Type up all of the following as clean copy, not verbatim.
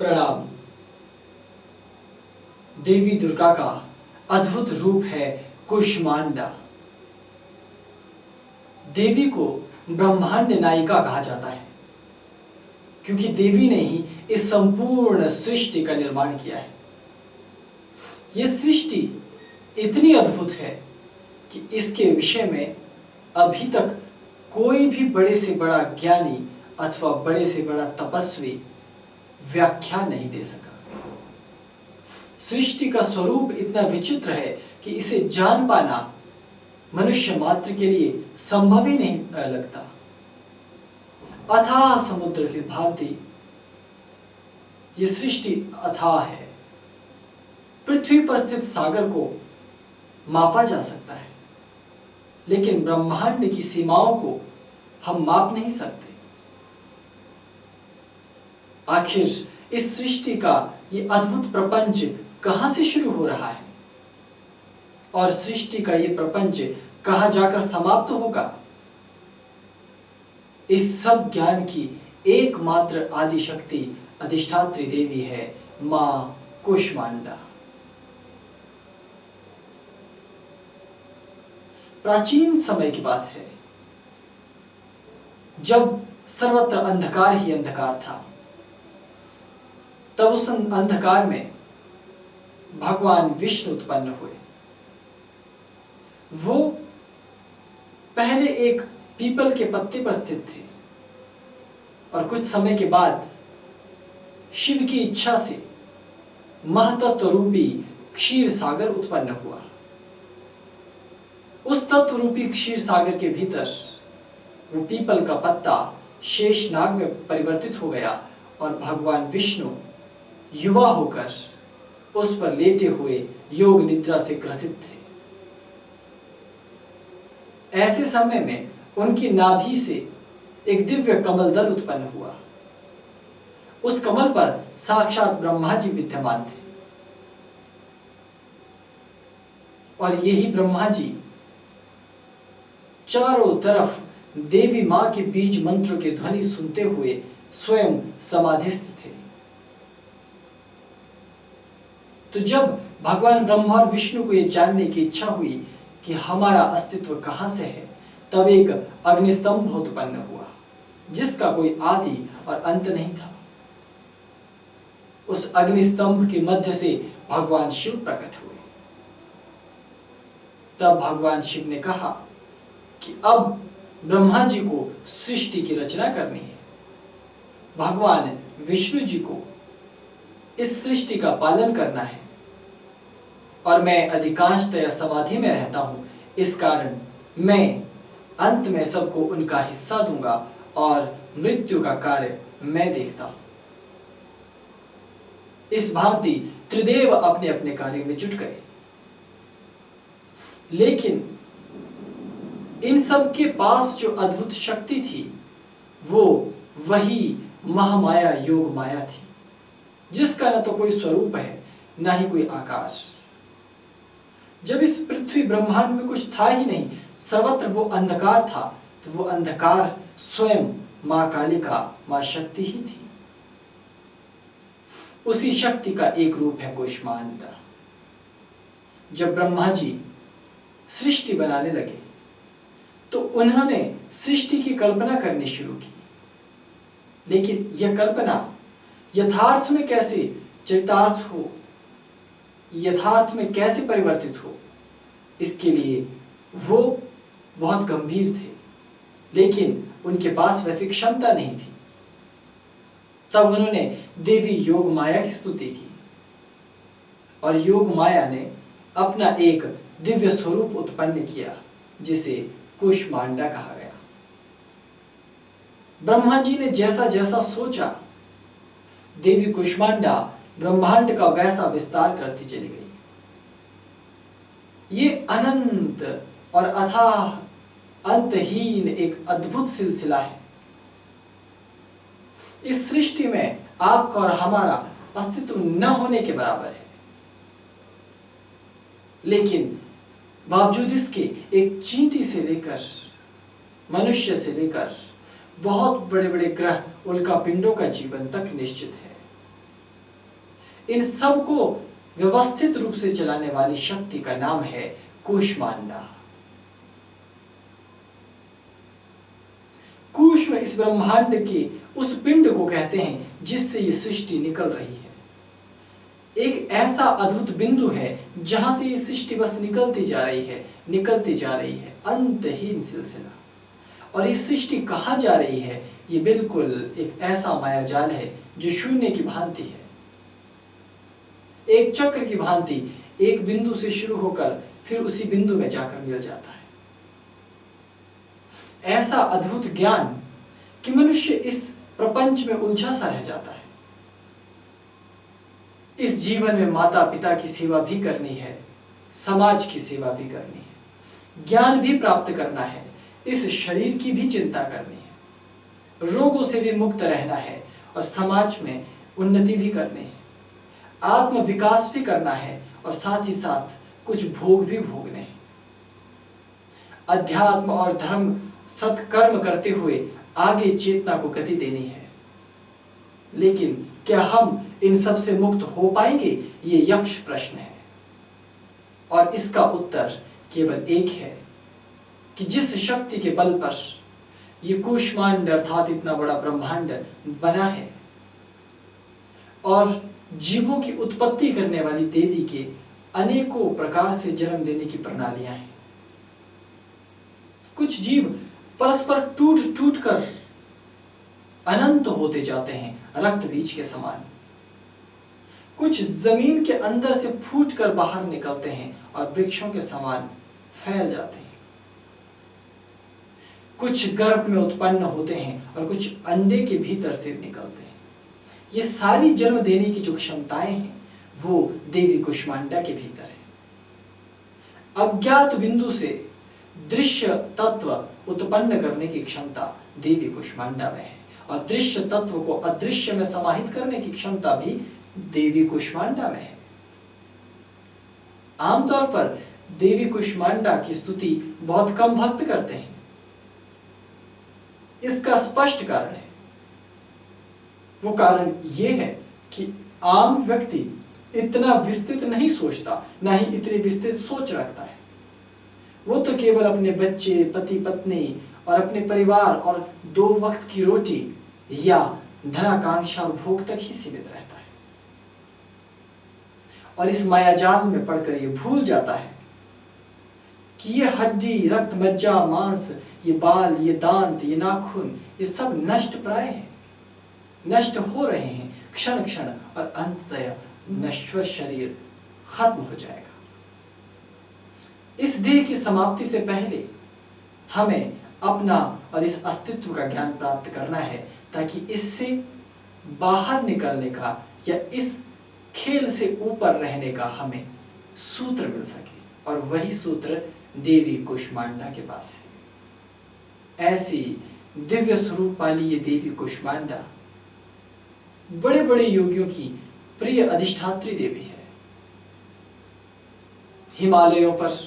प्रणाम। देवी दुर्गा का अद्भुत रूप है कूष्मांडा। देवी को ब्रह्मांड नायिका कहा जाता है क्योंकि देवी ने ही इस संपूर्ण सृष्टि का निर्माण किया है। यह सृष्टि इतनी अद्भुत है कि इसके विषय में अभी तक कोई भी बड़े से बड़ा ज्ञानी अथवा बड़े से बड़ा तपस्वी व्याख्या नहीं दे सका। सृष्टि का स्वरूप इतना विचित्र है कि इसे जान पाना मनुष्य मात्र के लिए संभव ही नहीं लगता। अथाह समुद्र की भांति ये सृष्टि अथाह है। पृथ्वी पर स्थित सागर को मापा जा सकता है, लेकिन ब्रह्मांड की सीमाओं को हम माप नहीं सकते। आखिर इस सृष्टि का ये अद्भुत प्रपंच कहां से शुरू हो रहा है और सृष्टि का ये प्रपंच कहां जाकर समाप्त होगा, इस सब ज्ञान की एकमात्र आदि शक्ति अधिष्ठात्री देवी है मां कूष्मांडा। प्राचीन समय की बात है, जब सर्वत्र अंधकार ही अंधकार था, तब उस अंधकार में भगवान विष्णु उत्पन्न हुए। वो पहले एक पीपल के पत्ते पर स्थित थे और कुछ समय के बाद शिव की इच्छा से महतत्व रूपी क्षीर सागर उत्पन्न हुआ। उस तत्व रूपी क्षीर सागर के भीतर वो पीपल का पत्ता शेषनाग में परिवर्तित हो गया और भगवान विष्णु युवा होकर उस पर लेटे हुए योग निद्रा से ग्रसित थे। ऐसे समय में उनकी नाभि से एक दिव्य कमल दल उत्पन्न हुआ। उस कमल पर साक्षात ब्रह्मा जी विद्यमान थे और यही ब्रह्मा जी चारों तरफ देवी मां के बीज मंत्र के ध्वनि सुनते हुए स्वयं समाधिस्थ थे। तो जब भगवान ब्रह्मा और विष्णु को यह जानने की इच्छा हुई कि हमारा अस्तित्व कहां से है, तब एक अग्निस्तंभ उत्पन्न हुआ जिसका कोई आदि और अंत नहीं था। उस अग्निस्तंभ के मध्य से भगवान शिव प्रकट हुए। तब भगवान शिव ने कहा कि अब ब्रह्मा जी को सृष्टि की रचना करनी है। भगवान विष्णु जी को इस सृष्टि का पालन करना है और मैं अधिकांशतः समाधि में रहता हूं, इस कारण मैं अंत में सबको उनका हिस्सा दूंगा और मृत्यु का कार्य मैं देखता हूं। इस भांति त्रिदेव अपने अपने कार्य में जुट गए, लेकिन इन सब के पास जो अद्भुत शक्ति थी वो वही महामाया योग माया थी, जिसका न तो कोई स्वरूप है न ही कोई आकार। जब इस पृथ्वी ब्रह्मांड में कुछ था ही नहीं, सर्वत्र वो अंधकार था, तो वो अंधकार स्वयं मां कालिका, मां शक्ति ही थी। उसी शक्ति का एक रूप है कूष्मांडा। जब ब्रह्मा जी सृष्टि बनाने लगे तो उन्होंने सृष्टि की कल्पना करनी शुरू की, लेकिन यह कल्पना यथार्थ में कैसे चरितार्थ हो, यथार्थ में कैसे परिवर्तित हो, इसके लिए वो बहुत गंभीर थे, लेकिन उनके पास वैसी क्षमता नहीं थी। तब उन्होंने देवी योग माया की स्तुति की और योग माया ने अपना एक दिव्य स्वरूप उत्पन्न किया जिसे कूष्मांडा कहा गया। ब्रह्मा जी ने जैसा जैसा सोचा, देवी कूष्मांडा ब्रह्मांड का वैसा विस्तार करती चली गई। ये अनंत और अथाह अंतहीन एक अद्भुत सिलसिला है। इस सृष्टि में आपका और हमारा अस्तित्व न होने के बराबर है, लेकिन बावजूद इसके एक चींटी से लेकर मनुष्य से लेकर बहुत बड़े बड़े ग्रह उल्का पिंडों का जीवन तक निश्चित है। इन सब को व्यवस्थित रूप से चलाने वाली शक्ति का नाम है कूष्मांडा। कूष्म इस ब्रह्मांड के उस पिंड को कहते हैं जिससे ये सृष्टि निकल रही है। एक ऐसा अद्भुत बिंदु है जहां से ये सृष्टि बस निकलती जा रही है, निकलती जा रही है, अंतहीन सिलसिला। और ये सृष्टि कहाँ जा रही है? ये बिल्कुल एक ऐसा मायाजाल है जो शून्य की भांति है, एक चक्र की भांति, एक बिंदु से शुरू होकर फिर उसी बिंदु में जाकर मिल जाता है। ऐसा अद्भुत ज्ञान कि मनुष्य इस प्रपंच में उलझा सा रह जाता है। इस जीवन में माता पिता की सेवा भी करनी है, समाज की सेवा भी करनी है, ज्ञान भी प्राप्त करना है, इस शरीर की भी चिंता करनी है, रोगों से भी मुक्त रहना है और समाज में उन्नति भी करनी है, आत्म विकास भी करना है और साथ ही साथ कुछ भोग भी भोगने हैं। अध्यात्म और धर्म सत्कर्म करते हुए आगे चेतना को गति देनी है। लेकिन क्या हम इन सब से मुक्त हो पाएंगे? ये यक्ष प्रश्न है और इसका उत्तर केवल एक है कि जिस शक्ति के बल पर ये कूष्मांड अर्थात इतना बड़ा ब्रह्मांड बना है और जीवों की उत्पत्ति करने वाली देवी के अनेकों प्रकार से जन्म देने की प्रणालियां हैं। कुछ जीव परस्पर टूट टूट कर अनंत होते जाते हैं रक्त बीज के समान। कुछ जमीन के अंदर से फूट कर बाहर निकलते हैं और वृक्षों के समान फैल जाते हैं। कुछ गर्भ में उत्पन्न होते हैं और कुछ अंडे के भीतर से निकलते हैं। ये सारी जन्म देने की जो क्षमताएं हैं वो देवी कूष्मांडा के भीतर है। अज्ञात बिंदु से दृश्य तत्व उत्पन्न करने की क्षमता देवी कूष्मांडा में है और दृश्य तत्व को अदृश्य में समाहित करने की क्षमता भी देवी कूष्मांडा में है। आमतौर पर देवी कूष्मांडा की स्तुति बहुत कम भक्त करते हैं। इसका स्पष्ट कारण है। वो कारण यह है कि आम व्यक्ति इतना विस्तृत नहीं सोचता, ना ही इतनी विस्तृत सोच रखता है। वो तो केवल अपने बच्चे, पति पत्नी और अपने परिवार और 2 वक्त की रोटी या धनाकांक्षा और भोग तक ही सीमित रहता है और इस मायाजाल में पड़कर ये भूल जाता है कि ये हड्डी, रक्त, मज्जा, मांस, ये बाल, ये दांत, ये नाखून, ये सब नष्ट प्राय हैं, नष्ट हो रहे हैं क्षण क्षण और अंततः नश्वर शरीर खत्म हो जाएगा। इस देह की समाप्ति से पहले हमें अपना और इस अस्तित्व का ज्ञान प्राप्त करना है ताकि इससे बाहर निकलने का या इस खेल से ऊपर रहने का हमें सूत्र मिल सके और वही सूत्र देवी कूष्मांडा के पास है। ऐसी दिव्य स्वरूप वाली ये देवी कूष्मांडा बड़े बड़े योगियों की प्रिय अधिष्ठात्री देवी है। हिमालयों पर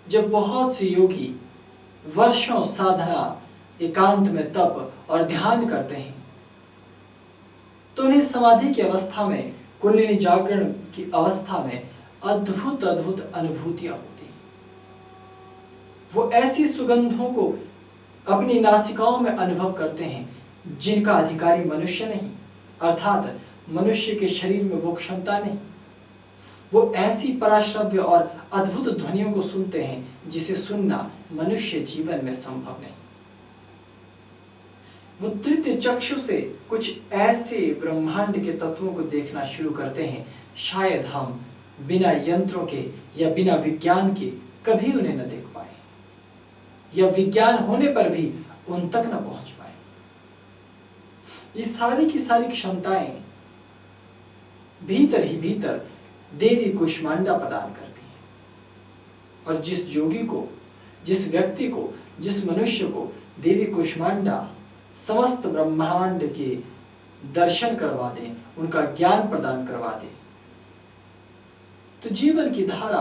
जब बहुत से योगी वर्षों साधना, एकांत में तप और ध्यान करते हैं तो उन्हें समाधि की अवस्था में, कुंडलिनी जागरण की अवस्था में अद्भुत अद्भुत अनुभूतियां होती हैं। वो ऐसी सुगंधों को अपनी नासिकाओं में अनुभव करते हैं जिनका अधिकारी मनुष्य नहीं, अर्थात मनुष्य के शरीर में वो क्षमता नहीं। वो ऐसी पराश्रव्य और अद्भुत ध्वनियों को सुनते हैं जिसे सुनना मनुष्य जीवन में संभव नहीं। वो तृतीय चक्षु से कुछ ऐसे ब्रह्मांड के तत्वों को देखना शुरू करते हैं शायद हम बिना यंत्रों के या बिना विज्ञान के कभी उन्हें न देख पाए या विज्ञान होने पर भी उन तक न पहुंच पाए। ये सारी की सारी क्षमताएं भीतर ही भीतर देवी कूष्मांडा प्रदान करती हैं और जिस योगी को, जिस व्यक्ति को, जिस मनुष्य को देवी कूष्मांडा समस्त ब्रह्मांड के दर्शन करवा दे, उनका ज्ञान प्रदान करवा दे, तो जीवन की धारा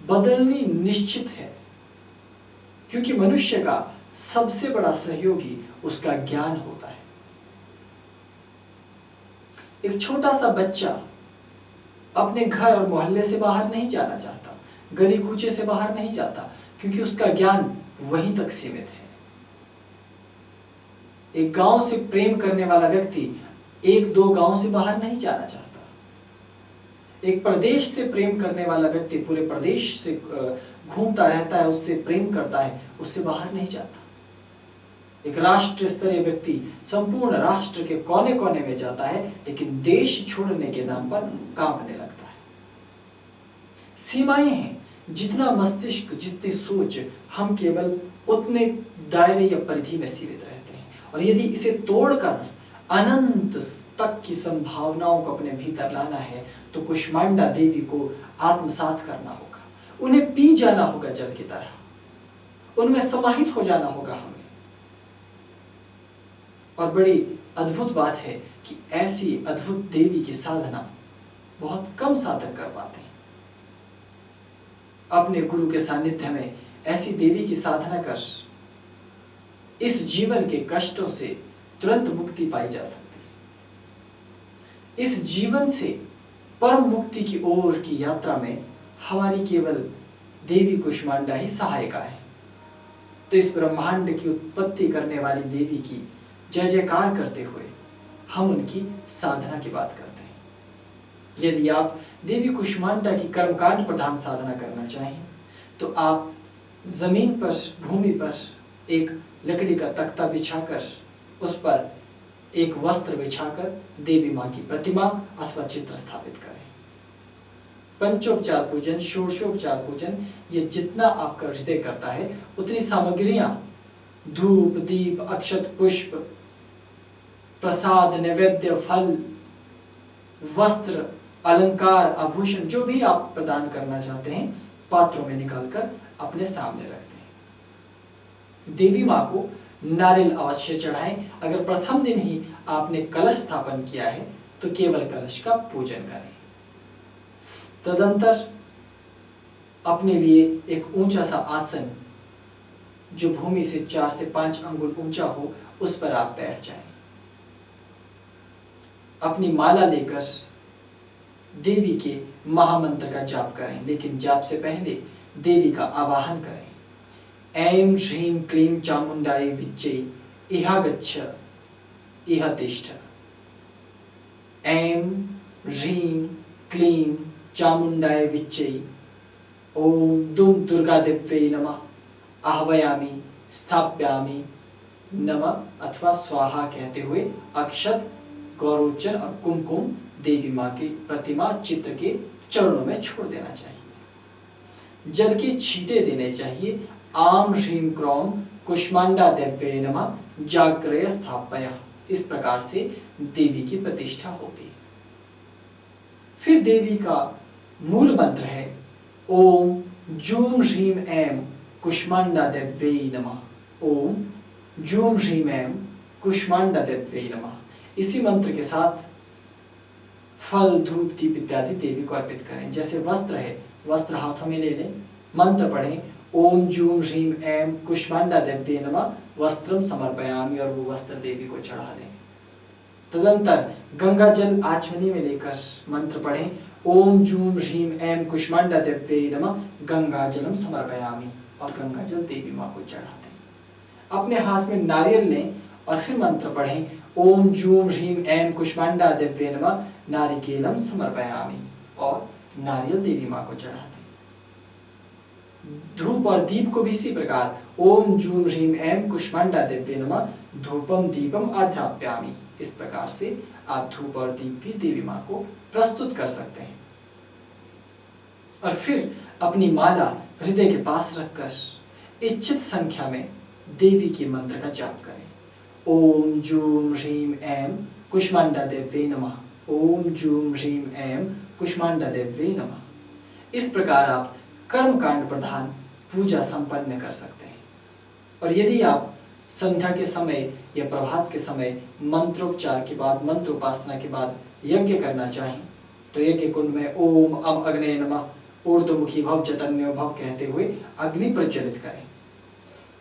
बदलनी निश्चित है, क्योंकि मनुष्य का सबसे बड़ा सहयोगी उसका ज्ञान होता है। एक छोटा सा बच्चा अपने घर और मोहल्ले से बाहर नहीं जाना चाहता, गली कूचे से बाहर नहीं जाता, क्योंकि उसका ज्ञान वहीं तक सीमित है। एक गांव से प्रेम करने वाला व्यक्ति एक दो गांव से बाहर नहीं जाना चाहता। एक प्रदेश से प्रेम करने वाला व्यक्ति पूरे प्रदेश से घूमता रहता है, उससे प्रेम करता है, उससे बाहर नहीं जाता। एक राष्ट्र स्तरीय व्यक्ति संपूर्ण राष्ट्र के कोने कोने में जाता है, लेकिन देश छोड़ने के नाम पर कांपने लगता है। सीमाएं हैं, जितना मस्तिष्क, जितनी सोच, हम केवल उतने दायरे या परिधि में सीमित रहते हैं। और यदि इसे तोड़कर अनंत तक की संभावनाओं को अपने भीतर लाना है, तो कुष्मांडा देवी को आत्मसात करना होगा, उन्हें पी जाना होगा जल की तरह, उनमें समाहित हो जाना होगा हमें। और बड़ी अद्भुत बात है कि ऐसी अद्भुत देवी की साधना बहुत कम साधक कर पाते हैं। अपने गुरु के सानिध्य में ऐसी देवी की साधना कर इस जीवन के कष्टों से तुरंत मुक्ति पाई जा सकती है। इस जीवन से परम मुक्ति की ओर की यात्रा में हमारी केवल देवी कुष्मांडा ही सहायिका है। तो इस ब्रह्मांड की उत्पत्ति करने वाली देवी की जय जयकार करते हुए हम उनकी साधना की बात करते हैं। यदि आप देवी कुष्मांडा की कर्मकांड प्रधान साधना करना चाहें, तो आप जमीन पर, भूमि पर एक लकड़ी का तख्ता बिछाकर उस पर एक वस्त्र बिछाकर देवी माँ की प्रतिमा अथवा चित्र स्थापित करें। पंचोपचार पूजन, षोडशोपचार पूजन, ये जितना आपका हृदय करता है, उतनी सामग्रियां, धूप, दीप, अक्षत, पुष्प, प्रसाद, नैवेद्य, फल, वस्त्र, अलंकार, आभूषण, जो भी आप प्रदान करना चाहते हैं, पात्रों में निकालकर अपने सामने रखते हैं। देवी माँ को नारियल अवश्य चढ़ाएं। अगर प्रथम दिन ही आपने कलश स्थापन किया है, तो केवल कलश का पूजन करें। तदंतर अपने लिए एक ऊंचा सा आसन, जो भूमि से 4 से 5 अंगुल ऊंचा हो, उस पर आप बैठ जाएं। अपनी माला लेकर देवी के महामंत्र का जाप करें, लेकिन जाप से पहले देवी का आवाहन करें। ऐं ह्रीं क्लीं चामुंडाय विच्चे इहा गच्छ इह तिष्ठ। ऐं ह्रीं क्लीं चामुंडाय विच्चे ओम दुम दुर्गा देव्यै नमः आह्वयामि स्थाप्यामि नमः अथवा स्वाहा कहते हुए अक्षत, गौरोचन और कुमकुम देवी माँ की प्रतिमा, चित्र के चरणों में छोड़ देना चाहिए। जल के छींटे देने चाहिए। आम ह्रीं क्रौम कुष्मांडा देव्यै नमः जाग्रय स्थापय। इस प्रकार से देवी की प्रतिष्ठा होती है। फिर देवी का मूल मंत्र है ओम जूम ह्रीं ऐं कुष्मांडा देव्यै नमः। ओम जूम ह्रीं ऐं कुष्मांडा देव्यै नमः। इसी मंत्र के साथ फल, धूप, दीप इत्यादि देवी को अर्पित करें। जैसे वस्त्र है, वस्त्र हाथों में ले लें, मंत्र पढ़ें ओम जूम ह्रीं ऐं कुष्मांडा देव्यै नमः वस्त्रम समर्पयामि, और वो वस्त्र देवी को चढ़ा दें। तदंतर गंगा जल आचमनी में लेकर मंत्र पढ़ें ओम जूम ह्रीं ऐं कुष्मांडा देव्यै नमः गंगा जलम समर्पयामि, और गंगा जल देवी माँ को चढ़ा दें। अपने हाथ में नारियल लें और फिर मंत्र पढ़ें ओम जूम ह्रीं ऐं कुष्मांडा देव्यै नमः नारिकेलम समर्पयामि, और नारियल देवी माँ को चढ़ा दें। धूप और दीप को भी इसी प्रकार ओम जूम ह्रीं ऐं कुष्मांडा देव्यै नमः धूपम दीपम आध्याप्यामि। इस प्रकार से आप धूप और दीप भी देवी माँ को प्रस्तुत कर सकते हैं। और फिर अपनी माला हृदय के पास रखकर इच्छित संख्या में देवी के मंत्र का जाप करें। ओम जूम ह्रीं ऐं कुष्मांडा देव्यै नमः। ओम जूम ह्रीं ऐं कुष्मांडा देव्यै नमः। इस प्रकार आप कर्मकांड प्रधान पूजा संपन्न कर सकते हैं। और यदि आप संध्या के समय या प्रभात के समय मंत्रोपचार के बाद, मंत्रोपासना के बाद यज्ञ करना चाहें, तो यज्ञ कुंड में ओम अम अग्ने नमः ऊर्ध्वमुखी भव चैतन्य भव कहते हुए अग्नि प्रज्वलित करें।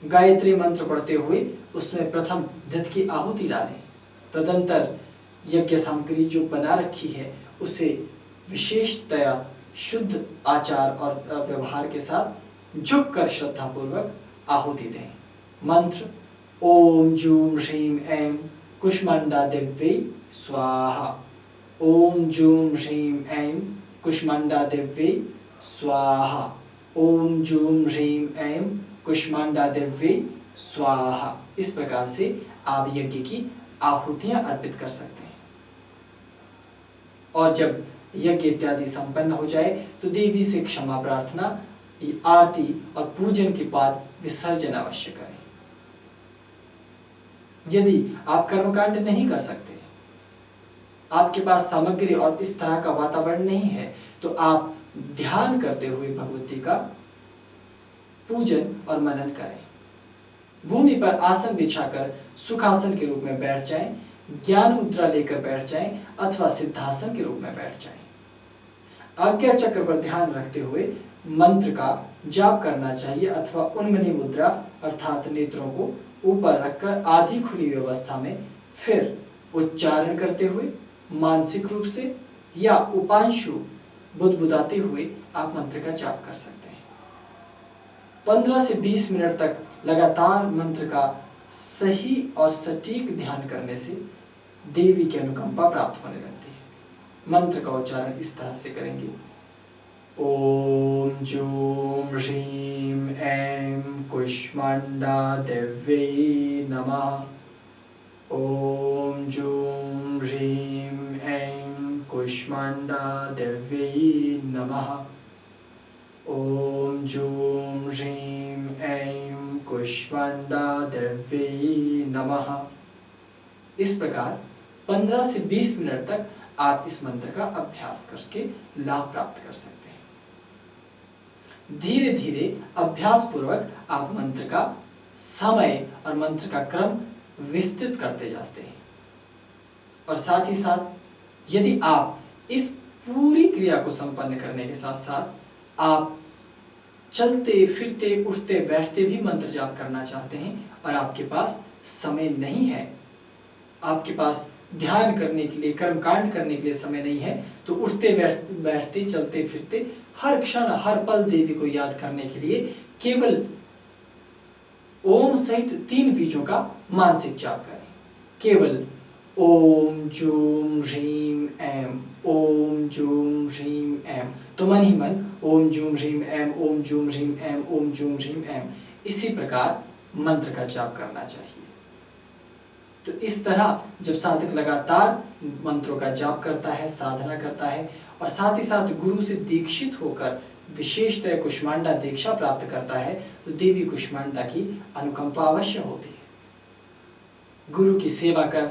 गायत्री मंत्र पढ़ते हुए उसमें प्रथम घृत की आहुति डालें। तदंतर यज्ञ सामग्री जो बना रखी है उसे विशेषतया शुद्ध आचार और व्यवहार के साथ झुककर श्रद्धापूर्वक आहुति दें। मंत्र ओम जूम ह्रीम ऐं कुष्मांडा दिव्यै स्वाहा। ओम जूम ह्रीम ऐं कुष्मांडा दिव्यै स्वाहा। ओम जूम ह्रीम ऐं कुष्मांडा दिव्यै स्वाहा। इस प्रकार से आप यज्ञ की आहुतियां अर्पित कर सकते हैं। और जब यज्ञ इत्यादि संपन्न हो जाए तो देवी से क्षमा प्रार्थना, आरती और पूजन के बाद विसर्जन अवश्य करें। यदि आप कर्मकांड नहीं कर सकते, आपके पास सामग्री और इस तरह का वातावरण नहीं है, तो आप ध्यान करते हुए भगवती का पूजन और मनन करें। भूमि पर आसन बिछाकर सुखासन के रूप में बैठ जाएं, ज्ञान मुद्रा लेकर बैठ जाएं अथवा सिद्धासन के रूप में बैठ जाएं। आज्ञा चक्र पर ध्यान रखते हुए मंत्र का जाप करना चाहिए अथवा उन्मनी मुद्रा अर्थात नेत्रों को ऊपर रखकर आधी खुली अवस्था में फिर उच्चारण करते हुए मानसिक रूप से या उपांशु बुदबुदाते हुए आप मंत्र का जाप कर सकते हैं। 15 से 20 मिनट तक लगातार मंत्र का सही और सटीक ध्यान करने से देवी की अनुकंपा प्राप्त होने लगती है। मंत्र का उच्चारण इस तरह से करेंगे। ओम जूम ह्रीम ऐं कुष्मांडा दिव्यै नमः। ओम जूम ह्रीम ऐं कुष्मांडा दिव्यै नमः। ओम जूम ह्रीम ऐं कुष्मांडा दिव्यै नमः। इस प्रकार 15 से 20 मिनट तक आप इस मंत्र का अभ्यास करके लाभ प्राप्त कर सकते हैं। धीरे धीरे अभ्यास पूर्वक आप मंत्र का समय और मंत्र का क्रम विस्तृत करते जाते हैं। और साथ ही साथ यदि आप इस पूरी क्रिया को संपन्न करने के साथ साथ आप चलते फिरते उठते बैठते भी मंत्र जाप करना चाहते हैं और आपके पास समय नहीं है, आपके पास ध्यान करने के लिए, कर्मकांड करने के लिए समय नहीं है, तो उठते बैठते चलते फिरते हर क्षण हर पल देवी को याद करने के लिए केवल ओम सहित 3 बीजों का मानसिक जाप करें। केवल ओम जूम ह्रीम ऐं, ओम जूम ह्रीम ऐं। तो मन ही मन ओम जूम ह्रीम ऐं, ओम जूम ह्रीम ऐं, ओम जूम ह्रीम ऐं, इसी प्रकार मंत्र का जाप करना चाहिए। तो इस तरह जब साधक लगातार मंत्रों का जाप करता है, साधना करता है और साथ ही साथ गुरु से दीक्षित होकर विशेषतः कुष्मांडा दीक्षा प्राप्त करता है, तो देवी कुष्मांडा की अनुकंपा अवश्य होती है। गुरु की सेवा कर,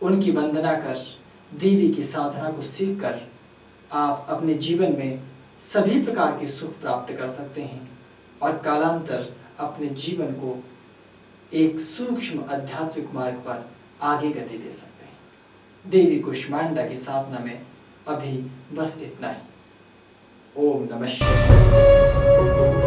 उनकी वंदना कर, देवी की साधना को सीख कर आप अपने जीवन में सभी प्रकार के सुख प्राप्त कर सकते हैं और कालांतर अपने जीवन को एक सूक्ष्म आध्यात्मिक मार्ग पर आगे गति दे सकते हैं। देवी कुष्मांडा की साधना में अभी बस इतना ही। ओम नमः शिवाय।